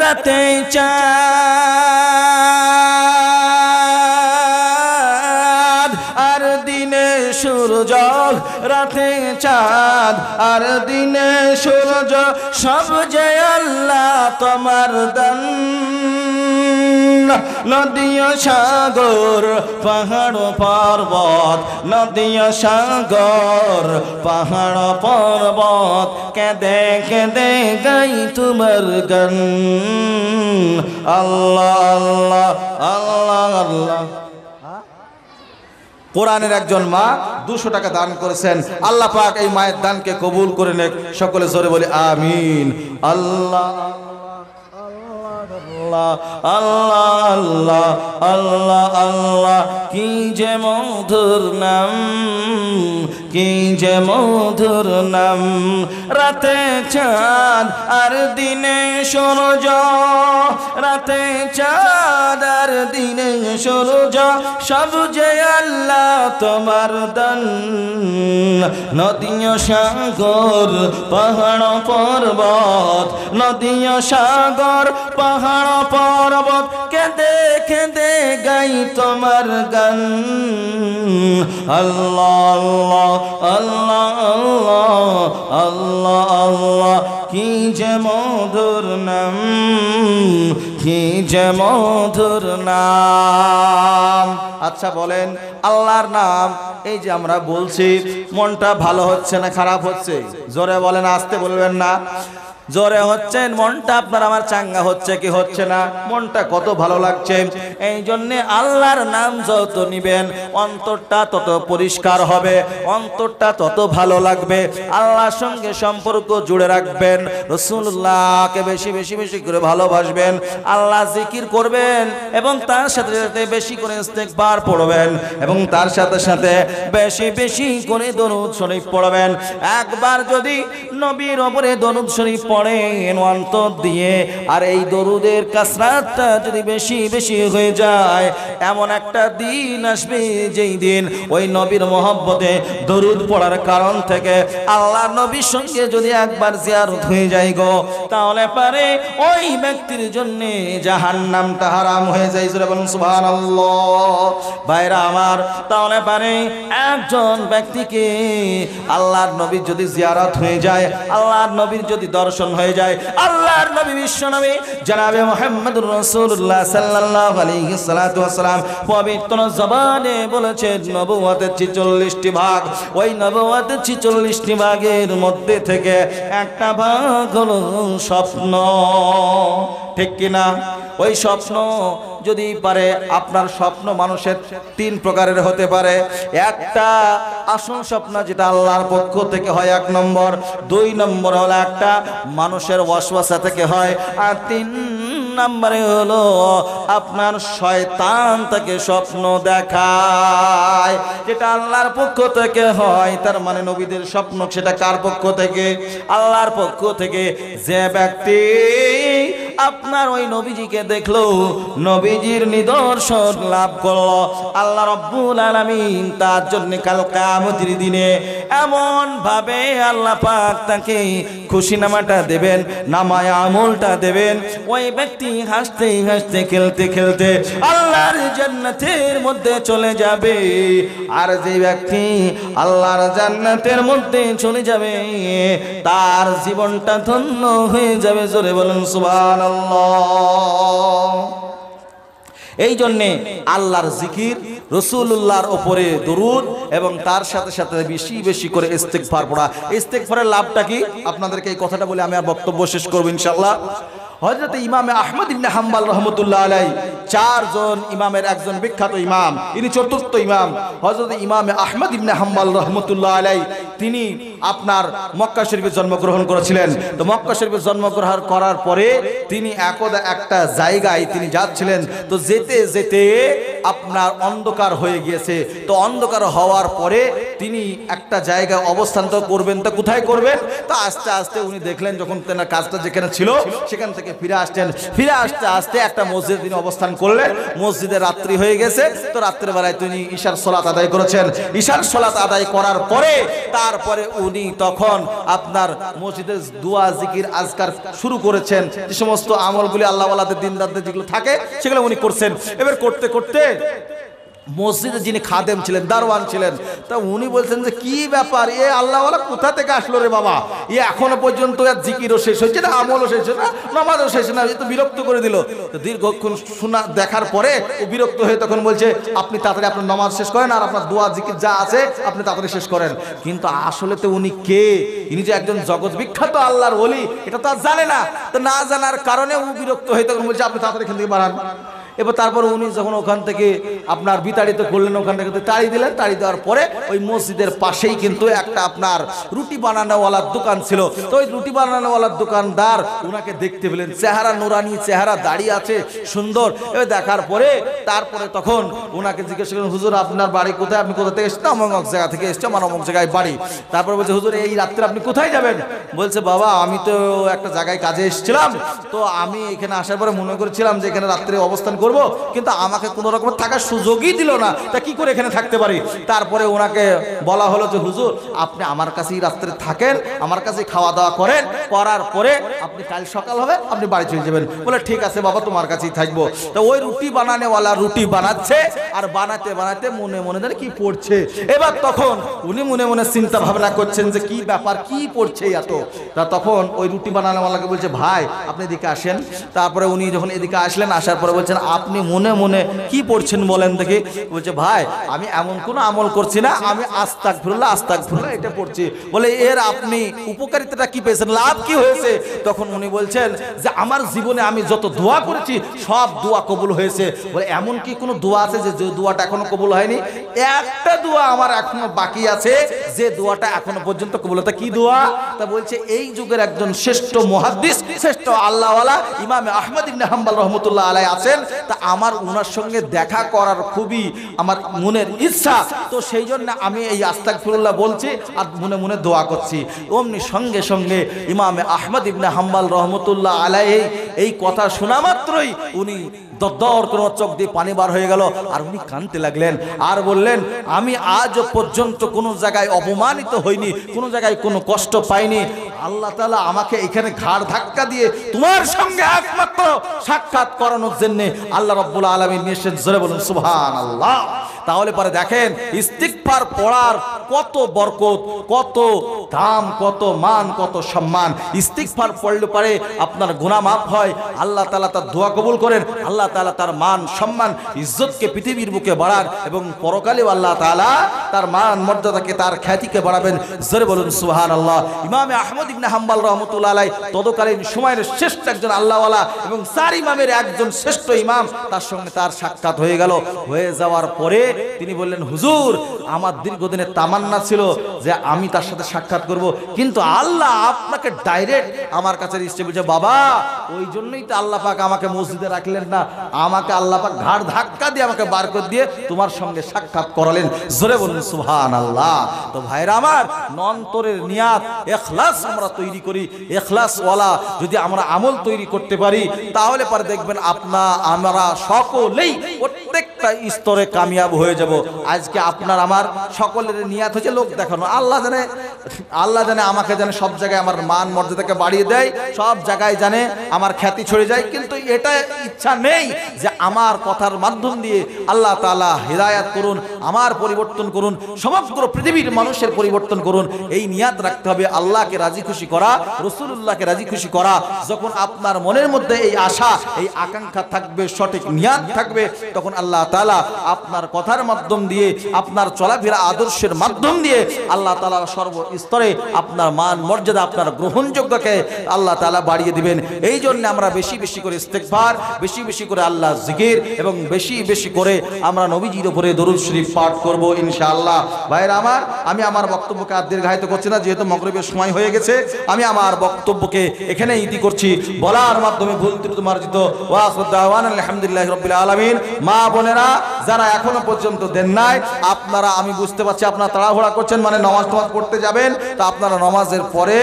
A: রাতে চাঁদ আর দিনে সূর্য, রাতে চাঁদ আর দিনে সূর্য সব যে আল্লাহ তোমার দান। নদী সাগর পাহাড় পর্বত, নদী সাগর পাহাড় পর্বত কেঁদে কেঁদে গাই তোমার গান। আল্লাহ আল্লাহ আল্লাহ আল্লাহ। কোরআনের একজন মা 200 টাকা দান করেছেন, আল্লাহ পাক এই মায়ের দানকে কবুল করে নেক। সকলে জোরে বলি আমিন। আল্লাহ আল্লাহ আল্লাহ আল্লাহ আল্লাহ কি যে মধুর নাম, কি যে মধুর নাম। রাতে চাঁদ আর দিনে সূর্য, রাতে চাঁদ আর দিনে সূর্য সব যে আল্লাহ তোমার দান। নদী সাগর পাহাড় পর্বত, নদী সাগর পাহাড় পর্বত কেঁদে কেঁদে গাই তোমার গান। আল্লাহ আল্লাহ আল্লাহ আল্লাহ আল্লাহ কি যে মধুর নাম, কি যে মধুর নাম। আচ্ছা বলেন আল্লাহর নাম এই যে আমরা বলছি মনটা ভালো হচ্ছে না খারাপ হচ্ছে? জোরে বলেন, আসতে বলবেন না। জোরে হচ্ছে, মনটা আপনার আমার চাঙ্গা হচ্ছে কি হচ্ছে না? মনটা কত ভালো লাগছে। এই জন্যে আল্লাহর নাম যত নিবেন অন্তরটা তত পরিষ্কার হবে, অন্তরটা তত ভালো লাগবে। আল্লাহর সঙ্গে সম্পর্ক জুড়ে রাখবেন, রাসূলুল্লাহকে বেশি বেশি বেশি করে ভালোবাসবেন, আল্লাহ জিকির করবেন এবং তার সাথে সাথে বেশি করে ইস্তেগফার পড়বেন এবং তার সাথে সাথে বেশি বেশি করে দরুদ শরীফ পড়বেন। একবার যদি নবীর উপরে দরুদ শরীফ পড়েন অন্তর দিয়ে, আর এই দরুদের কাসরাতটা যদি বেশি বেশি হয়ে যায়, এমন একটা দিন আসবে যেই দিন ওই নবীর মহব্বতে দরুদ পড়ার কারণ থেকে আল্লাহ নবীর সঙ্গে যদি একবার জিয়ারত হয়ে যায় গো, তাহলে পারে ওই ব্যক্তির জন্য জাহান্নামটা হারাম হয়ে যায়। জোরে বলুন সুবহানাল্লাহ। ভাইরা আমার, তাহলে পারে একজন ব্যক্তিকে আল্লাহর নবীর যদি জিয়ারত হয়ে যায়, আল্লাহর নবীর যদি দর্শন হয়ে যায়, আল্লাহর নবী বিশ্ব নবী জনাবে মুহাম্মদুর রাসূলুল্লাহ সাল্লাল্লাহু আলাইহি সাল্লাতু ওয়াসালাম পবিত্র জবানে বলেছেন নবুয়তের 46টি ভাগ। ওই নবুয়তের 46টি ভাগের মধ্যে থেকে একটা ভাগ হলো স্বপ্ন, ঠিক কিনা? ওই স্বপ্ন যদি পারে, আপনার স্বপ্ন মানুষের 3 প্রকারের হতে পারে। একটা আসল স্বপ্ন যেটা আল্লাহর পক্ষ থেকে হয় 1 নম্বর, 2 নম্বর হলো একটা মানুষের ওয়াসওয়াসা থেকে হয়, আর 3 নম্বরে হলো আপনার শয়তান থেকে স্বপ্ন দেখায়, যেটা আল্লাহর পক্ষ থেকে হয়। তার মানে নবীদের স্বপ্ন সেটা কার পক্ষ থেকে? আল্লাহর পক্ষ থেকে। যে ব্যক্তি আপনার ওই নবীজিকে দেখলো, নবীজির নিদর্শন লাভ করলো, আল্লাহ রাব্বুল আলামিন তার জন্য কাল কিয়ামতের দিনে এমন ভাবে আল্লাহ পাক তাকে খুশিনামাটা দেবেন, নামায়ে আমলটা দেবেন। ওই ব্যক্তি হাসতে হাসতে খেলতে খেলতে আল্লাহর জান্নাতের মধ্যে চলে যাবে। আর যে ব্যক্তি আল্লাহর জান্নাতের মধ্যে চলে যাবে, তার জীবনটা ধন্য হয়ে যাবে। জোরে বলুন সুবহানাল্লাহ। এই জন্যে আল্লাহর জিকির, রাসূলুল্লাহর উপরে দরুদ এবং তার সাথে সাথে বেশি বেশি করে ইস্তিগফার পড়া। ইস্তিগফারের লাভটা কি আপনাদেরকে এই কথাটা বলে আমি আর বক্তব্য শেষ করব ইনশাআল্লাহ। হযরত ইমামে আহমদ ইবনে হাম্বল রহমতুল্লাহ আলাইহি, 4 জন ইমামের একজন বিখ্যাত ইমাম, ইনি 4র্থ ইমাম। হযরত ইমামে আহমদ ইবনে হাম্বল রহমতুল্লাহ আলাইহি তিনি আপনার মক্কা শরীফে জন্মগ্রহণ করেছিলেন। তো মক্কা শরীফে জন্মগ্রহণ করার পরে তিনি একদা একটা জায়গায় তিনি যাচ্ছিলেন। তো যেতে যেতে আপনার অন্ধকার হয়ে গিয়েছে। তো অন্ধকার হওয়ার পরে তিনি একটা জায়গায় অবস্থান তো করবেন, তো কোথায় করবেন? তো আস্তে আস্তে উনি দেখলেন যখন তেনার কাজটা যেখানে ছিল সেখান থেকে ফিরে আসতেন। ফিরে আসতে আসতে একটা মসজিদে তিনি অবস্থান করলেন। মসজিদে রাত্রি হয়ে গেছে। তো রাত্রের বেলায় তিনি ঈশার সালাত আদায় করেছেন। ঈশার সালাত আদায় করার পরে তারপরে উনি তখন আপনার মসজিদে দোয়া জিকির আজকার শুরু করেছেন। যে সমস্ত আমলগুলি আল্লাহ ওয়ালাদের দিনদারদের যেগুলো থাকে সেগুলো উনি করছেন। এবার করতে করতে মসজিদে যিনি খাদেম ছিলেন, দারওয়ান ছিলেন, তা উনি বলছেন যে কি ব্যাপার, এ আল্লাহওয়ালা কোথা থেকে আসলো রে বাবা? এ এখনো পর্যন্ত এর জিকিরও শেষ হচ্ছে না, আমলও শেষ হচ্ছে না, নামাজও শেষ না, এ তো বিরক্ত করে দিল। তো দীর্ঘক্ষণ শোনা দেখার পরে ও বিরক্ত হয়ে তখন বলছে, আপনি তাড়াতাড়ি আপনার নামাজ শেষ করেন আর আপনার দোয়া জিকির যা আছে আপনি তাড়াতাড়ি শেষ করেন। কিন্তু আসলে তো উনি কে? ইনি যে একজন জগৎ বিখ্যাত আল্লাহর ওলি, এটা তো আর জানে না। তো না জানার কারণে ও বিরক্ত হয়ে তখন বলছে, আপনি তাড়াতাড়ি এখান থেকে বাড়ান। এবার তারপর উনি যখন ওখান থেকে আপনার বিতাড়িত করলেন, ওখান থেকে তাড়ি দিলেন। তাড়ি দেওয়ার পরে ওই মসজিদের পাশেই কিন্তু একটা আপনার রুটি বানানোওয়ালার দোকান ছিল। তো ওই রুটি বানানোওয়ালার দোকানদার উনাকে দেখতে পেলেন, চেহারা নুরানি, চেহারা দাড়ি আছে সুন্দর। এবার দেখার পরে তারপরে তখন ওনাকে জিজ্ঞেস করলেন, হুজুর আপনার বাড়ি কোথায়? আপনি কোথা থেকে এসেছেন? অমুক জায়গা থেকে এসেছি, আমার অমুক জায়গায় বাড়ি। তারপরে বলছে, হুজুর এই রাত্রে আপনি কোথায় যাবেন? বলছে, বাবা আমি তো একটা জায়গায় কাজে এসেছিলাম, তো আমি এখানে আসার পরে মনে করেছিলাম যে এখানে রাত্রে অবস্থান করব, কিন্তু আমাকে কোনো রকম থাকার সুযোগই দিল না, তা কি করে এখানে থাকতে পারি? তারপরে ওনাকে বলা হলো যে হুজুর আপনি আমার কাছেই রাত্রে থাকেন, আমার কাছেই খাওয়া দাওয়া করেন, করার পরে আপনি কাল সকাল হবে আপনি বাড়ি চলে যাবেন। বলে ঠিক আছে বাবা, তোমার কাছেই থাকবো। তো ওই রুটি বানানোওয়ালা রুটি বানাচ্ছে, আর বানাতে বানাতে মনে মনে ধরে কি পড়ছে। এবার তখন উনি মনে মনে চিন্তা ভাবনা করছেন যে কি ব্যাপার, কি পড়ছে এত। তা তখন ওই রুটি বানানোওয়ালাকে বলছে, ভাই আপনি এদিকে আসেন। তারপরে উনি যখন এদিকে আসলেন, আসার পরে বলছেন, আপনি মনে মনে কি পড়ছেন বলেন দেখি? বলছে, ভাই আমি এমন কোনো আমল করছি না, আমি আস্তাগফিরুল্লাহ আস্তাগফিরুল্লাহ এটা পড়ছি। বলে, এর আপনি উপকারিতাটা কি পেয়েছেন, লাভ কি হয়েছে? তখন উনি বলছেন যে আমার জীবনে আমি যত দোয়া করেছি সব দোয়া কবুল হয়েছে। বলে, এমন কি কোনো দোয়া আছে যে দোয়াটা এখনো কবুল হয়নি? একটা দোয়া আমার এখনো বাকি আছে, যে দোয়াটা এখনো পর্যন্ত কবুল হতো। কি দোয়া? তা বলছে এই যুগের একজন শ্রেষ্ঠ মুহাদ্দিস, শ্রেষ্ঠ আল্লাহওয়ালা ইমামে আহমদ ইবনে হাম্বল রহমতুল্লাহ আলাইহি আছেন। তা আমার ওনার সঙ্গে দেখা করার খুবই আমার মনের ইচ্ছা, তো সেই জন্য আমি এই আস্তাগফিরুল্লাহ বলছি আর মনে মনে দোয়া করছি। অমনি সঙ্গে সঙ্গে ইমামে আহমদ ইবনে হাম্বল রহমতুল্লাহ আলাইহি এই কথা শোনা মাত্রই উনি দর করে চোখ দিয়ে পানি বার হয়ে গেল, আর উনি কাঁদতে লাগলেন আর বললেন, আমি আজও পর্যন্ত কোনো জায়গায় অপমানিত হইনি, কোনো জায়গায় কোনো কষ্ট পাইনি। আল্লাহ তাআলা আমাকে এখানে ঘাড় ধাক্কা দিয়ে তোমার সঙ্গে একমাত্র সাক্ষাৎ করানোর জন্য আল্লাহ রাব্বুল আলামিন নিয়েছেন। জোরে বলুন সুবহানাল্লাহ। তাহলে পরে দেখেন ইস্তিগফার পড়ার কত বরকত, কত দাম, কত মান, কত সম্মান। ইস্তিগফার পড়লে পরে আপনার গুনাহ মাফ হয়, আল্লাহ তাআলা তার দোয়া কবুল করেন, আল্লাহ তাআলা তার মান সম্মান ইজ্জতকে পৃথিবীর বুকে বাড়ান এবং পরকালেও আল্লাহ তাআলা তার মান মর্যাদাকে, তার খ্যাতিকে বাড়াবেন। জোরে বলুন সুবহানাল্লাহ। ইমামে আহমদ ইবনে হাম্বল রহমতুল্লাহ আলাইহি তৎকালীন সময়ের শ্রেষ্ঠ একজন আল্লাহওয়ালা এবং চার ইমামের একজন শ্রেষ্ঠ ইমাম, তার সঙ্গে তার সাক্ষাৎ হয়ে গেল। হয়ে যাওয়ার পরে তিনি বললেন, হুজুর আমার দীর্ঘদিনের তামান্না ছিল যে আমি তার সাথে সাক্ষাৎ করব, কিন্তু আল্লাহ আপনাকে ডাইরেক্ট আমার কাছে এসে বলছে, বাবা ওই জন্যই তো আল্লাহ পাক আমাকে মসজিদে রাখলেন না, আমাকে আল্লাহ পাক ঘাড় ধাক্কা দিয়ে আমাকে বার করে দিয়ে তোমার সঙ্গে সাক্ষাৎ করালেন। জোরে বলুন সুবহানাল্লাহ। তো ভাইরা আমার, অন্তরের নিয়াত ইখলাস আমরা তৈরি করি, ইখলাসওয়ালা যদি আমরা আমল তৈরি করতে পারি তাহলে পরে দেখবেন আমরা সকলেই প্রত্যেকটা স্তরে কামিয়াব হয়ে যাব। আজকে আপনার আমার সকলের নিয়াত হচ্ছে লোক দেখানো। আল্লাহ জানে আমাকে জানে সব জায়গায় আমার মান মর্যাদাকে বাড়িয়ে দেয়, সব জায়গায় জানে আমার খ্যাতি ছড়িয়ে যায়, কিন্তু এটা ইচ্ছা নেই যে আমার কথার মাধ্যম দিয়ে আল্লাহ তাআলা হিদায়াত করুন, আমার পরিবর্তন করুন, সমগ্র পৃথিবীর মানুষের পরিবর্তন করুন। এই নিয়াত রাখতে হবে আল্লাহকে রাজি খুশি করা, রাসূলুল্লাহকে রাজি খুশি করা। যখন আপনার মনের মধ্যে এই আশা, এই আকাঙ্ক্ষা থাকবে, সঠিক নিয়াত থাকবে, তখন আল্লাহ তাআলা আপনার কথার মাধ্যম দিয়ে, আপনার চলাফেরা আদর্শের মাধ্যম দিয়ে আল্লাহ তাআলা সর্বস্তরে আপনার মান মর্যাদা, আপনার গ্রহণযোগ্যকে আল্লাহ তাআলা বাড়িয়ে দিবেন। এই জন্য আমরা বেশি বেশি করে ইস্তিগফার, বেশি বেশি করে আল্লাহ জিকির এবং বেশি বেশি করে আমরা নবীজির উপরে দরুদ শরীফ পাঠ করব ইনশাআল্লাহ। ভাইরা আমার, আমি আমার বক্তব্যকে আর দীর্ঘায়িত করছি না, যেহেতু মাগরিবের সময় হয়ে গেছে। আমি আমার বক্তব্যকে এখানে ইতি করছি, বলার মাধ্যমে ভুল ত্রুটি মার্জিত। ওয়া আখিরু দাওয়ানা আলহামদুলিল্লাহি রাব্বিল আলামিন। মা বোনেরা যারা এখনো পর্যন্ত দেন নাই, আপনারা, আমি বুঝতে পারছি আপনারা তাড়াহুড়া করছেন, মানে নামাজ পড়তে যাবেন, তো আপনারা নামাজের পরে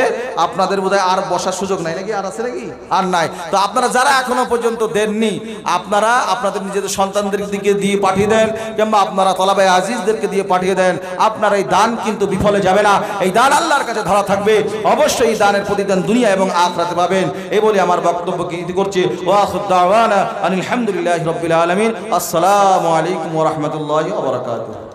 A: আপনাদের বোধহয় আর বসার সুযোগ নাই নাকি? আর আছে নাকি? আর নাই। তো আপনারা যারা এখনো পর্যন্ত দেননি, আপনারা আপনাদের নিজেদের সন্তানদের দিকে দিয়ে পাঠিয়ে দেন, কিংবা আপনারা তলাবায়ে আজিজদেরকে দিয়ে পাঠিয়ে দেন। আপনার এই দান কিন্তু বিফলে যাবে না, এই দান আল্লাহর কাছে ধরা থাকবে। অবশ্যই এই দানের প্রতিদান দুনিয়া এবং আখিরাতে পাবেন। এই বলে আমার বক্তব্যকে ইতি করছি। ওয়া আখিরু দাওয়ানা আলহামদুলিল্লাহি রাব্বিল আলামিন। আসসালামু আলাইকুম ওয়া রাহমাতুল্লাহি ওয়া বারাকাতুহু।